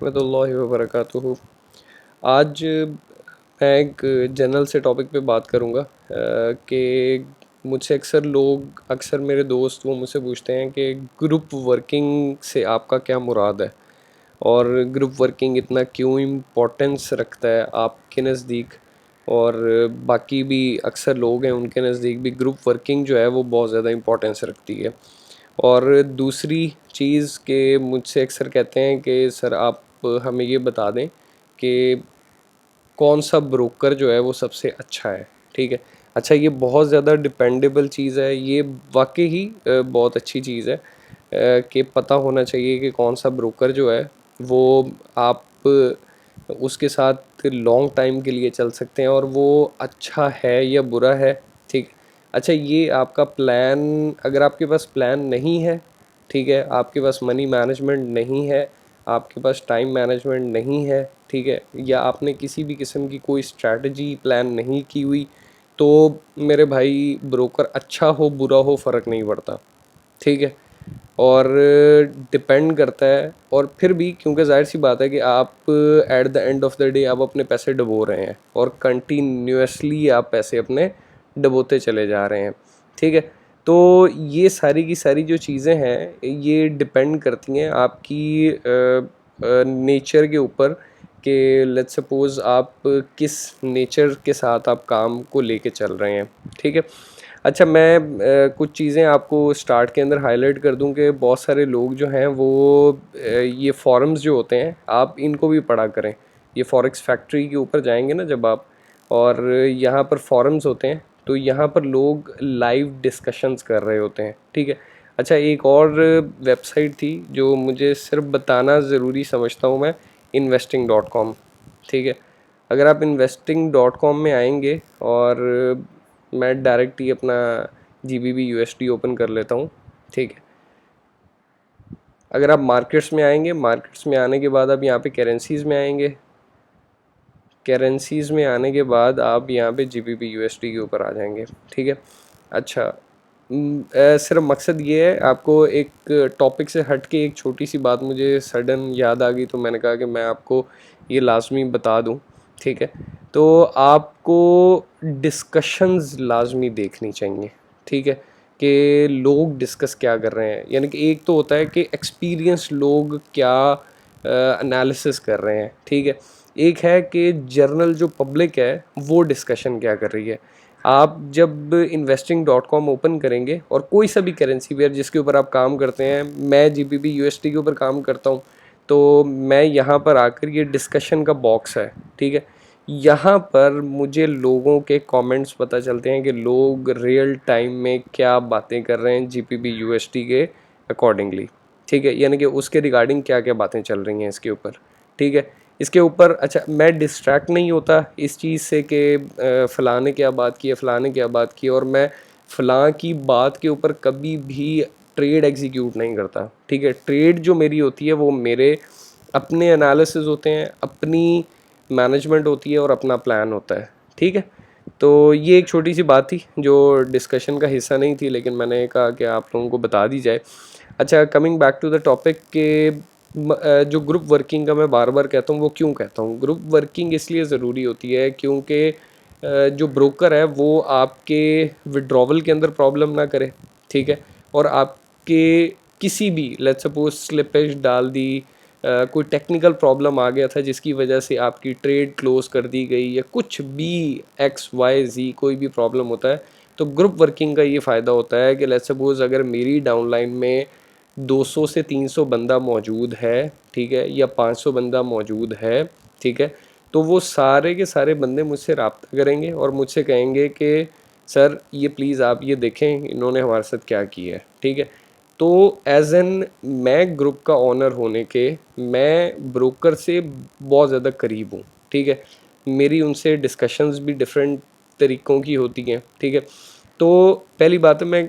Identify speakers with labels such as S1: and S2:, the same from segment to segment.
S1: रहमतुल्लाहि व बरकातुहू। आज मैं एक जनरल से टॉपिक पे बात करूँगा कि मुझसे अक्सर मेरे दोस्त वो मुझसे पूछते हैं कि ग्रुप वर्किंग से आपका क्या मुराद है, और ग्रुप वर्किंग इतना क्यों इम्पोर्टेंस रखता है आपके नज़दीक, और बाकी भी अक्सर लोग हैं उनके नज़दीक भी ग्रुप वर्किंग जो है वो बहुत ज़्यादा इम्पोर्टेंस रखती है। और दूसरी चीज़ के मुझसे अक्सर कहते हैं कि सर आप हमें ये बता दें कि कौन सा ब्रोकर जो है वो सबसे अच्छा है। ठीक है, अच्छा ये बहुत ज़्यादा डिपेंडेबल चीज़ है, ये वाकई ही बहुत अच्छी चीज़ है कि पता होना चाहिए कि कौन सा ब्रोकर जो है वो आप उसके साथ लॉन्ग टाइम के लिए चल सकते हैं और वो अच्छा है या बुरा है। ठीक, अच्छा ये आपका प्लान, अगर आपके पास प्लान नहीं है, ठीक है, आपके पास मनी मैनेजमेंट नहीं है, आपके पास टाइम मैनेजमेंट नहीं है, ठीक है, या आपने किसी भी किस्म की कोई स्ट्रैटेजी प्लान नहीं की हुई, तो मेरे भाई ब्रोकर अच्छा हो बुरा हो फ़र्क नहीं पड़ता। ठीक है, और डिपेंड करता है, और फिर भी क्योंकि जाहिर सी बात है कि आप at the end of the day आप अपने पैसे डुबो रहे हैं और कंटिन्यूसली आप पैसे अपने डुबोते चले जा रहे हैं। ठीक है, तो ये सारी की सारी जो चीज़ें हैं ये डिपेंड करती हैं आपकी नेचर के ऊपर कि लेट्स सपोज़ आप किस नेचर के साथ आप काम को लेके चल रहे हैं। ठीक है, अच्छा मैं कुछ चीज़ें आपको स्टार्ट के अंदर हाईलाइट कर दूं कि बहुत सारे लोग जो हैं वो ये फॉरम्स जो होते हैं आप इनको भी पढ़ा करें। ये फॉरेक्स फैक्ट्री के ऊपर जाएंगे ना जब आप, और यहाँ पर फॉरम्स होते हैं तो यहाँ पर लोग लाइव डिस्कशंस कर रहे होते हैं। ठीक है, अच्छा एक और वेबसाइट थी जो मुझे सिर्फ बताना ज़रूरी समझता हूँ मैं, investing.com। ठीक है, अगर आप investing.com में आएंगे और मैं डायरेक्ट ही अपना GBP USD ओपन कर लेता हूँ। ठीक है, अगर आप मार्केट्स में आएंगे, मार्केट्स में आने के बाद आप यहाँ पे करेंसीज़ में आएंगे, करेंसीज़ में आने के बाद आप यहाँ पे GBP USD के ऊपर आ जाएंगे। ठीक है, अच्छा सिर्फ मकसद ये है, आपको एक टॉपिक से हट के एक छोटी सी बात मुझे सडन याद आ गई तो मैंने कहा कि मैं आपको ये लाजमी बता दूं। ठीक है, तो आपको डिस्कशंस लाजमी देखनी चाहिए। ठीक है, कि लोग डिस्कस क्या कर रहे हैं, यानी कि एक तो होता है कि एक्सपीरियंस लोग क्या एनालिसिस कर रहे हैं। ठीक है, एक है कि जर्नल जो पब्लिक है वो डिस्कशन क्या कर रही है। आप जब investing.com ओपन करेंगे और कोई सा भी करेंसी वेयर जिसके ऊपर आप काम करते हैं, मैं GBP USD के ऊपर काम करता हूँ, तो मैं यहाँ पर आकर, ये डिस्कशन का बॉक्स है। ठीक है, यहाँ पर मुझे लोगों के कमेंट्स पता चलते हैं कि लोग रियल टाइम में क्या बातें कर रहे हैं GBP USD के अकॉर्डिंगली। ठीक है, यानी कि उसके रिगार्डिंग क्या क्या बातें चल रही हैं इसके ऊपर। ठीक है, इसके ऊपर अच्छा मैं डिस्ट्रैक्ट नहीं होता इस चीज़ से कि फ़लाँ ने क्या बात की है, फ़लाँ ने क्या बात की है, और मैं फ़लाँ की बात के ऊपर कभी भी ट्रेड एग्जीक्यूट नहीं करता। ठीक है, ट्रेड जो मेरी होती है वो मेरे अपने एनालिसिस होते हैं, अपनी मैनेजमेंट होती है और अपना प्लान होता है। ठीक है, तो ये एक छोटी सी बात थी जो डिस्कशन का हिस्सा नहीं थी, लेकिन मैंने कहा कि आप लोगों को बता दी जाए। अच्छा, coming back to the topic के जो ग्रुप वर्किंग का मैं बार बार कहता हूँ, वो क्यों कहता हूँ ग्रुप वर्किंग इसलिए ज़रूरी होती है क्योंकि जो ब्रोकर है वो आपके विड्रॉवल के अंदर प्रॉब्लम ना करे। ठीक है, और आपके किसी भी लेट्स सपोज स्लिपेज डाल दी, कोई टेक्निकल प्रॉब्लम आ गया था जिसकी वजह से आपकी ट्रेड क्लोज कर दी गई, या कुछ भी XYZ कोई भी प्रॉब्लम होता है, तो ग्रुप वर्किंग का ये फ़ायदा होता है कि लेट्स सपोज अगर मेरी डाउनलाइन में 200 से 300 बंदा मौजूद है, ठीक है, या 500 बंदा मौजूद है, ठीक है, तो वो सारे के सारे बंदे मुझसे रब्ता करेंगे और मुझसे कहेंगे कि सर ये प्लीज़ आप ये देखें इन्होंने हमारे साथ क्या किया है। ठीक है, तो एज एन मैं ग्रुप का ओनर होने के, मैं ब्रोकर से बहुत ज़्यादा करीब हूँ। ठीक है, मेरी उनसे डिस्कशंस भी डिफरेंट तरीक़ों की होती हैं। ठीक है, तो पहली बात है मैं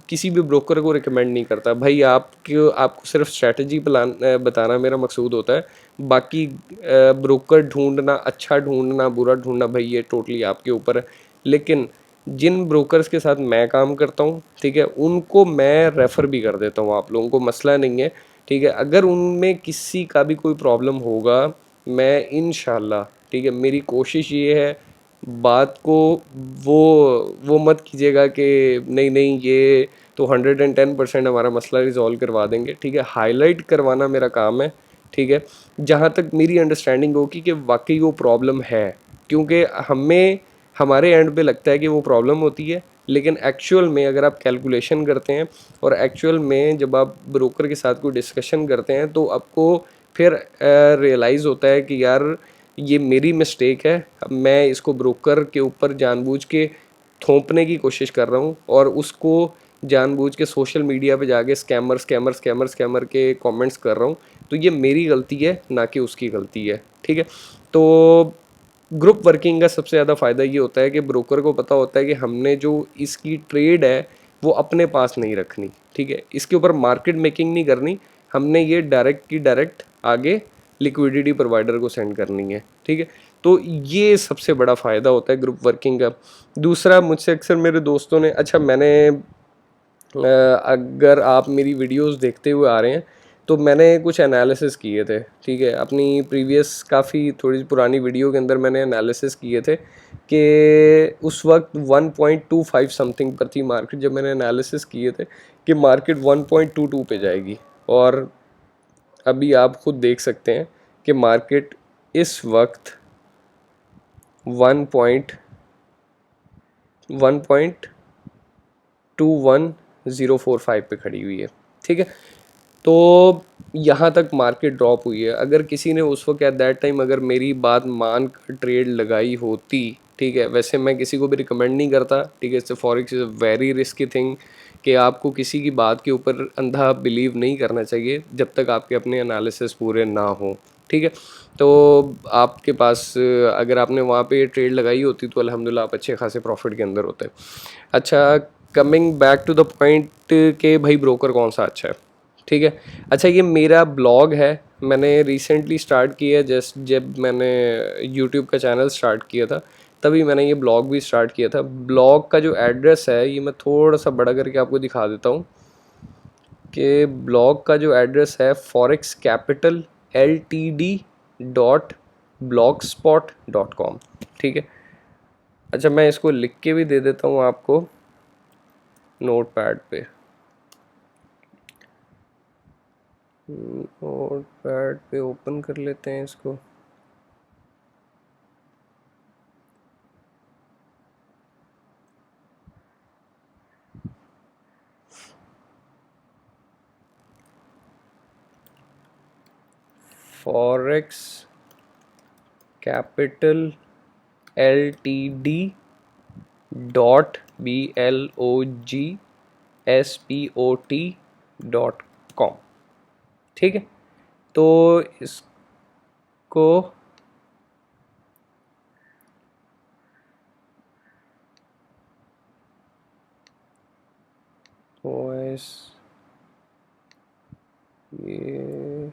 S1: किसी भी ब्रोकर को रिकमेंड नहीं करता भाई, आपको सिर्फ स्ट्रैटेजी प्लान बताना मेरा मकसूद होता है। बाकी ब्रोकर ढूंढना, अच्छा ढूंढना बुरा ढूंढना, भाई ये टोटली आपके ऊपर है। लेकिन जिन ब्रोकर्स के साथ मैं काम करता हूँ, ठीक है, उनको मैं रेफ़र भी कर देता हूँ, आप लोगों को मसला नहीं है। ठीक है। अगर उनमें किसी का भी कोई प्रॉब्लम होगा, मैं इंशाल्लाह, ठीक है, मेरी कोशिश ये है, बात को वो मत कीजिएगा कि नहीं नहीं ये तो 110% हमारा मसला रिजॉल्व करवा देंगे, ठीक है। हाईलाइट करवाना मेरा काम है, ठीक है, जहाँ तक मेरी अंडरस्टैंडिंग होगी कि वाकई वो प्रॉब्लम है, क्योंकि हमें हमारे एंड पे लगता है कि वो प्रॉब्लम होती है, लेकिन एक्चुअल में अगर आप कैलकुलेशन करते हैं और एक्चुअल में जब आप ब्रोकर के साथ कोई डिस्कशन करते हैं तो आपको फिर रियलाइज़ होता है कि यार ये मेरी मिस्टेक है, अब मैं इसको ब्रोकर के ऊपर जानबूझ के थोपने की कोशिश कर रहा हूँ और उसको जानबूझ के सोशल मीडिया पे जाके स्कैमर स्कैमर स्कैमर स्कैमर के कमेंट्स कर रहा हूँ, तो ये मेरी गलती है ना कि उसकी गलती है, ठीक है। तो ग्रुप वर्किंग का सबसे ज़्यादा फ़ायदा ये होता है कि ब्रोकर को पता होता है कि हमने जो इसकी ट्रेड है वो अपने पास नहीं रखनी, ठीक है, इसके ऊपर मार्केट मेकिंग नहीं करनी, हमने ये डायरेक्ट की डायरेक्ट आगे लिक्विडिटी प्रोवाइडर को सेंड करनी है, ठीक है। तो ये सबसे बड़ा फ़ायदा होता है ग्रुप वर्किंग का। दूसरा, मुझसे अक्सर मेरे दोस्तों ने, अच्छा मैंने अगर आप मेरी वीडियोस देखते हुए आ रहे हैं तो मैंने कुछ एनालिसिस किए थे, ठीक है, अपनी प्रीवियस काफ़ी थोड़ी पुरानी वीडियो के अंदर मैंने एनालिसिस किए थे कि उस वक्त 1.25 समथिंग पर थी मार्केट, जब मैंने एनालिसिस किए थे कि मार्केट 1.22 पे जाएगी, और अभी आप खुद देख सकते हैं कि मार्केट इस वक्त 1.21045 पे खड़ी हुई है, ठीक है। तो यहाँ तक मार्केट ड्रॉप हुई है, अगर किसी ने उस वक्त एट दैट टाइम अगर मेरी बात मान कर ट्रेड लगाई होती, ठीक है, वैसे मैं किसी को भी रिकमेंड नहीं करता, ठीक है, इससे forex is a very risky thing कि आपको किसी की बात के ऊपर अंधा बिलीव नहीं करना चाहिए जब तक आपके अपने एनालिसिस पूरे ना हो, ठीक है। तो आपके पास अगर आपने वहाँ पे ट्रेड लगाई होती तो अल्हम्दुलिल्लाह आप अच्छे खासे प्रॉफिट के अंदर होते। अच्छा, coming back to the point के भाई ब्रोकर कौन सा अच्छा है, ठीक है। अच्छा, ये मेरा ब्लॉग है, मैंने रिसेंटली स्टार्ट किया, जस्ट जब मैंने यूट्यूब का चैनल स्टार्ट किया था तभी मैंने ये ब्लॉग भी स्टार्ट किया था। ब्लॉग का जो एड्रेस है ये मैं थोड़ा सा बड़ा करके आपको दिखा देता हूँ कि ब्लॉग का जो एड्रेस है forex capital ltd.blogspot.com, ठीक है। अच्छा, मैं इसको लिख के भी दे देता हूँ आपको नोट पैड पे, नोट पैड पे ओपन कर लेते हैं इसको। फॉरेक्स कैपिटल ltd.blogspot.com, ठीक है। तो इसको वॉइस ये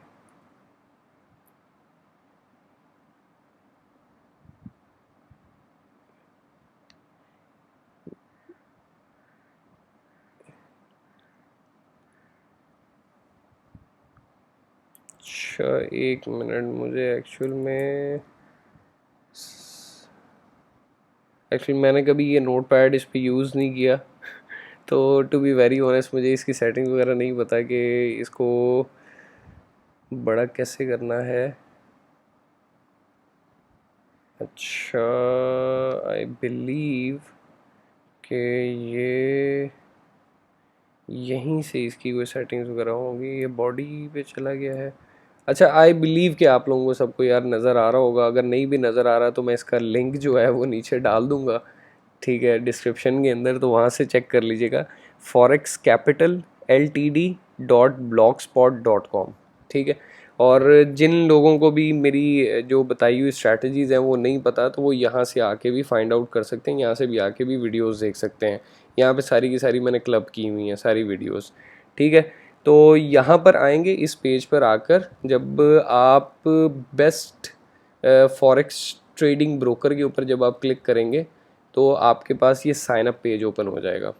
S1: अच्छा, एक मिनट, मुझे एक्चुअली मैंने कभी ये नोट पैड इस पर यूज़ नहीं किया, तो टू बी वेरी ऑनेस्ट मुझे इसकी सेटिंग वगैरह नहीं पता कि इसको बड़ा कैसे करना है। अच्छा, आई बिलीव कि ये यहीं से इसकी कोई सेटिंग्स वगैरह होंगी, ये बॉडी पे चला गया है। अच्छा, आई बिलीव कि आप लोगों को सबको यार नज़र आ रहा होगा, अगर नहीं भी नज़र आ रहा तो मैं इसका लिंक जो है वो नीचे डाल दूँगा, ठीक है, डिस्क्रिप्शन के अंदर, तो वहाँ से चेक कर लीजिएगा। forex capital ltd.blogspot.com, ठीक है। और जिन लोगों को भी मेरी जो बताई हुई स्ट्रैटेजीज़ हैं वो नहीं पता तो वो यहाँ से आके भी फाइंड आउट कर सकते हैं, यहाँ से भी आके भी वीडियोस देख सकते हैं। यहाँ पे सारी की सारी मैंने क्लब की हुई हैं सारी वीडियोस, ठीक है। तो यहाँ पर आएंगे, इस पेज पर आकर जब आप बेस्ट फॉरेक्स ट्रेडिंग ब्रोकर के ऊपर जब आप क्लिक करेंगे तो आपके पास ये साइन अप पेज ओपन हो जाएगा,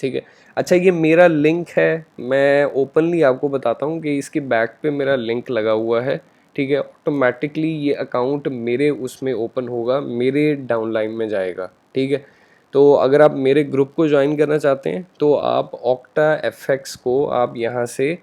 S1: ठीक है। अच्छा, ये मेरा लिंक है, मैं ओपनली आपको बताता हूँ कि इसके बैक पे मेरा लिंक लगा हुआ है, ठीक है। ऑटोमेटिकली ये अकाउंट मेरे उसमें ओपन होगा, मेरे डाउनलाइन में जाएगा, ठीक है। तो अगर आप मेरे ग्रुप को ज्वाइन करना चाहते हैं तो आप ऑक्टा एफएक्स को आप यहाँ से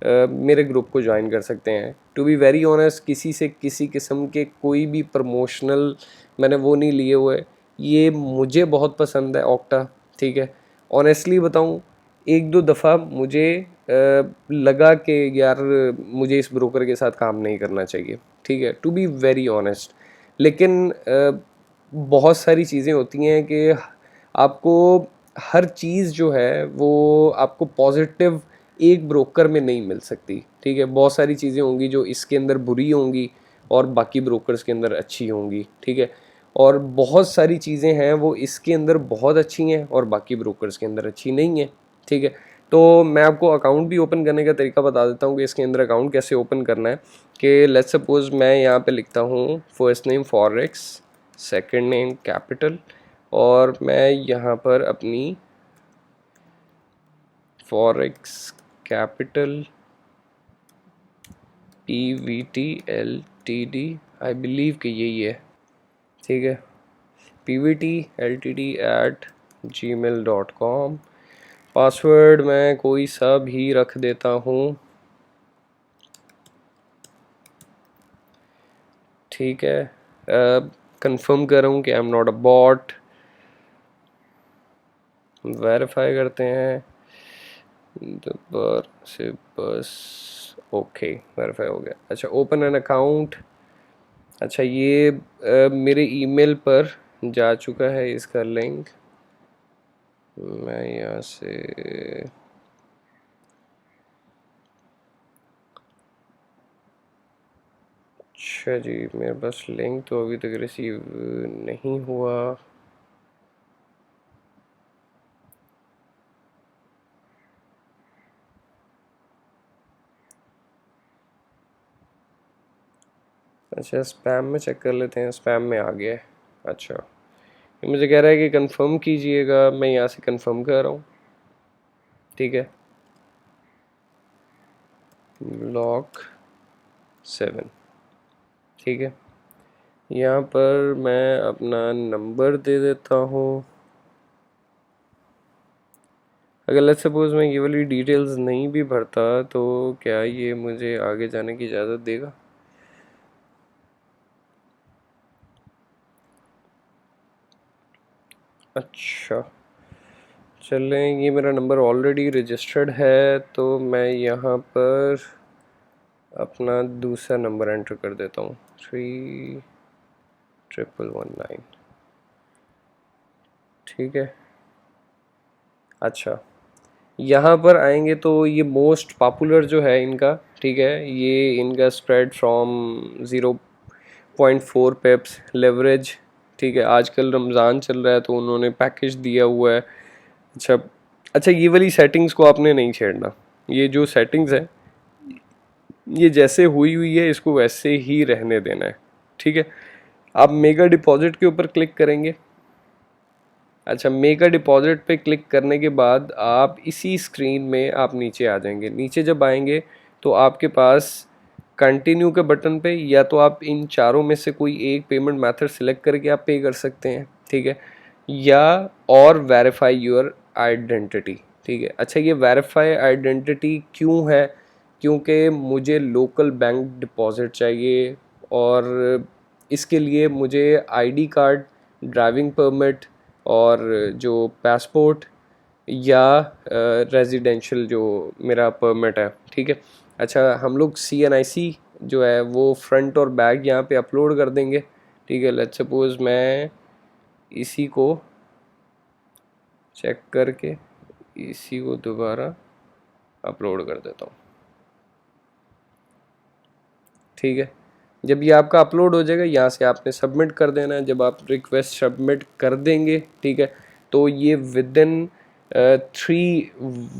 S1: मेरे ग्रुप को ज्वाइन कर सकते हैं। टू बी वेरी ऑनेस्ट, किसी से किसी किस्म के कोई भी प्रमोशनल मैंने वो नहीं लिए हुए, ये मुझे बहुत पसंद है ऑक्टा, ठीक है। ऑनेस्टली बताऊँ, एक दो दफ़ा मुझे लगा कि यार मुझे इस ब्रोकर के साथ काम नहीं करना चाहिए, ठीक है, टू बी वेरी ऑनेस्ट। लेकिन बहुत सारी चीज़ें होती हैं कि आपको हर चीज़ जो है वो आपको पॉजिटिव एक ब्रोकर में नहीं मिल सकती, ठीक है। बहुत सारी चीज़ें होंगी जो इसके अंदर बुरी होंगी और बाकी ब्रोकर्स के अंदर अच्छी होंगी, ठीक है। और बहुत सारी चीज़ें हैं वो इसके अंदर बहुत अच्छी हैं और बाकी ब्रोकर्स के अंदर अच्छी नहीं है, ठीक है। तो मैं आपको अकाउंट भी ओपन करने का तरीका बता देता हूँ कि इसके अंदर अकाउंट कैसे ओपन करना है। कि लेट्स सपोज मैं यहाँ पे लिखता हूँ first name forex, second name capital, और मैं यहाँ पर अपनी forex capital PVT LTD, I believe कि यही है, ठीक है, PVT LTD@gmail.com। पासवर्ड मैं कोई सा भी रख देता हूँ, ठीक है। कंफर्म कर रहा हूँ कि I am not a bot. Verify करते हैं दोबारा से बस। ओके, वेरीफाई हो गया। अच्छा, ओपन एन अकाउंट। अच्छा, ये मेरे ईमेल पर जा चुका है इसका लिंक। मैं यहाँ से अच्छा जी, मेरे पास लिंक तो अभी तक रिसीव नहीं हुआ। अच्छा, स्पैम में चेक कर लेते हैं। स्पैम में आ गया है। अच्छा, ये मुझे कह रहा है कि कंफर्म कीजिएगा। मैं यहाँ से कंफर्म कर रहा हूँ, ठीक है। लॉक 7, ठीक है। यहाँ पर मैं अपना नंबर दे देता हूँ। अगर लेट्स सपोज मैं ये वाली डिटेल्स नहीं भी भरता तो क्या ये मुझे आगे जाने की इजाज़त देगा? अच्छा, चलें, ये मेरा नंबर ऑलरेडी रजिस्टर्ड है तो मैं यहाँ पर अपना दूसरा नंबर एंटर कर देता हूँ, 31119, ठीक है। अच्छा, यहाँ पर आएंगे तो ये मोस्ट पॉपुलर जो है इनका, ठीक है, ये इनका स्प्रेड फ्रॉम 0.4 पेप्स लेवरेज, ठीक है। आजकल रमज़ान चल रहा है तो उन्होंने पैकेज दिया हुआ है। अच्छा, अच्छा, ये वाली सेटिंग्स को आपने नहीं छेड़ना। ये जो सेटिंग्स है ये जैसे हुई हुई है इसको वैसे ही रहने देना है, ठीक है। आप मेगा डिपॉजिट के ऊपर क्लिक करेंगे। अच्छा, मेगा डिपॉजिट पे क्लिक करने के बाद आप इसी स्क्रीन में आप नीचे आ जाएंगे। नीचे जब आएंगे तो आपके पास कंटिन्यू के बटन पे या तो आप इन चारों में से कोई एक पेमेंट मेथड सिलेक्ट करके आप पे कर सकते हैं, ठीक है, या और वेरीफाई योर आइडेंटिटी, ठीक है। अच्छा, ये वेरीफाई आइडेंटिटी क्यों है? क्योंकि मुझे लोकल बैंक डिपॉजिट चाहिए और इसके लिए मुझे आईडी कार्ड, ड्राइविंग परमिट और जो पासपोर्ट या रेजिडेंशियल जो मेरा परमिट है, ठीक है। अच्छा, हम लोग CNIC जो है वो फ्रंट और बैक यहाँ पे अपलोड कर देंगे, ठीक है। लेट्स सपोज मैं इसी को चेक करके इसी को दोबारा अपलोड कर देता हूँ, ठीक है। जब ये आपका अपलोड हो जाएगा यहाँ से आपने सबमिट कर देना है। जब आप रिक्वेस्ट सबमिट कर देंगे, ठीक है, तो ये विद इन 3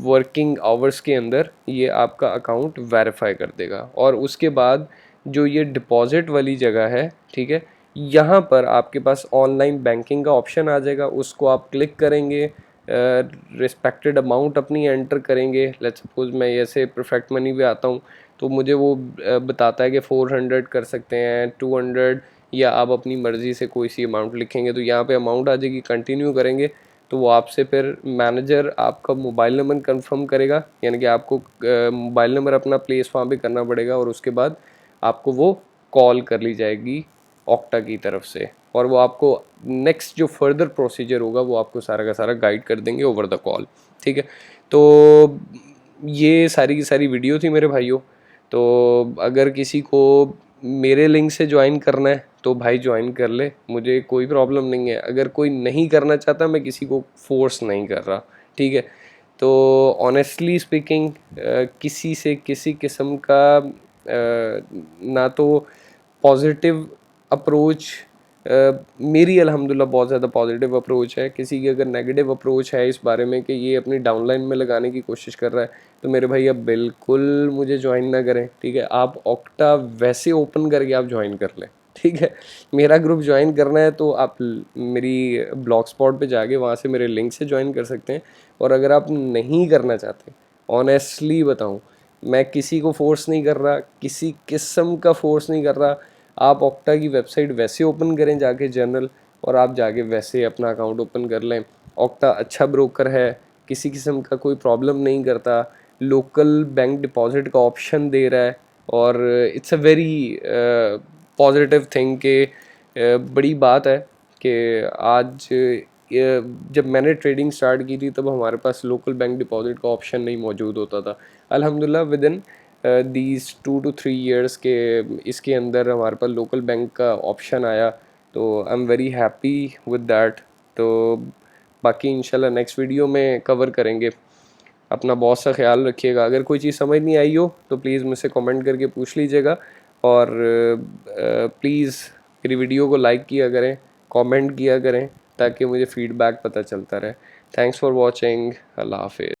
S1: वर्किंग आवर्स के अंदर ये आपका अकाउंट वेरीफाई कर देगा। और उसके बाद जो ये डिपॉजिट वाली जगह है, ठीक है, यहाँ पर आपके पास ऑनलाइन बैंकिंग का ऑप्शन आ जाएगा, उसको आप क्लिक करेंगे। रिस्पेक्टेड अमाउंट अपनी एंटर करेंगे। लेट्स सपोज मैं ऐसे परफेक्ट मनी पे आता हूँ तो मुझे वो बताता है कि 400 कर सकते हैं, 200, या आप अपनी मर्ज़ी से कोई सी अमाउंट लिखेंगे तो यहाँ पे अमाउंट आ जाएगी। कंटिन्यू करेंगे तो वो आपसे फिर मैनेजर आपका मोबाइल नंबर कंफर्म करेगा, यानी कि आपको मोबाइल नंबर अपना प्लेस वहाँ पे करना पड़ेगा और उसके बाद आपको वो कॉल कर ली जाएगी ऑक्टा की तरफ से, और वो आपको नेक्स्ट जो फर्दर प्रोसीजर होगा वो आपको सारा का सारा गाइड कर देंगे ओवर द कॉल। ठीक है, तो ये सारी की सारी वीडियो थी मेरे भाइयों। तो अगर किसी को मेरे लिंक से ज्वाइन करना है तो भाई ज्वाइन कर ले, मुझे कोई प्रॉब्लम नहीं है। अगर कोई नहीं करना चाहता, मैं किसी को फोर्स नहीं कर रहा। ठीक है, तो ऑनेस्टली स्पीकिंग किसी से किसी किस्म का ना तो पॉजिटिव अप्रोच, मेरी अल्हम्दुलिल्लाह बहुत ज़्यादा पॉजिटिव अप्रोच है। किसी की अगर नेगेटिव अप्रोच है इस बारे में कि ये अपनी डाउनलाइन में लगाने की कोशिश कर रहा है, तो मेरे भाई अब बिल्कुल मुझे ज्वाइन ना करें। ठीक है, आप ऑक्टा वैसे ओपन करके आप ज्वाइन कर लें। ठीक है, मेरा ग्रुप ज्वाइन करना है तो आप मेरी ब्लॉग स्पॉट पे जाके वहाँ से मेरे लिंक से ज्वाइन कर सकते हैं। और अगर आप नहीं करना चाहते, ऑनेस्टली बताऊँ, मैं किसी को फोर्स नहीं कर रहा, किसी किस्म का फोर्स नहीं कर रहा। आप ऑक्टा की वेबसाइट वैसे ओपन करें जाके जनरल, और आप जाके वैसे अपना अकाउंट ओपन कर लें। ऑक्टा अच्छा ब्रोकर है, किसी किस्म का कोई प्रॉब्लम नहीं करता, लोकल बैंक डिपॉजिट का ऑप्शन दे रहा है, और it's a very positive thing के बड़ी बात है कि आज जब मैंने ट्रेडिंग स्टार्ट की थी तब हमारे पास लोकल बैंक डिपॉजिट का ऑप्शन नहीं मौजूद होता था। अल्हम्दुलिल्लाह with in these 2 to 3 years के इसके अंदर हमारे पास लोकल बैंक का ऑप्शन आया, तो I am very happy with that. तो बाकी इंशाल्लाह नेक्स्ट वीडियो में कवर करेंगे। अपना बहुत सा ख्याल रखिएगा। अगर कोई चीज़ समझ नहीं आई हो तो प्लीज़ मुझसे कमेंट करके पूछ लीजिएगा, और प्लीज़ मेरी वीडियो को लाइक किया करें, कमेंट किया करें, ताकि मुझे फीडबैक पता चलता रहे। Thanks for watching. अल्लाह हाफिज़।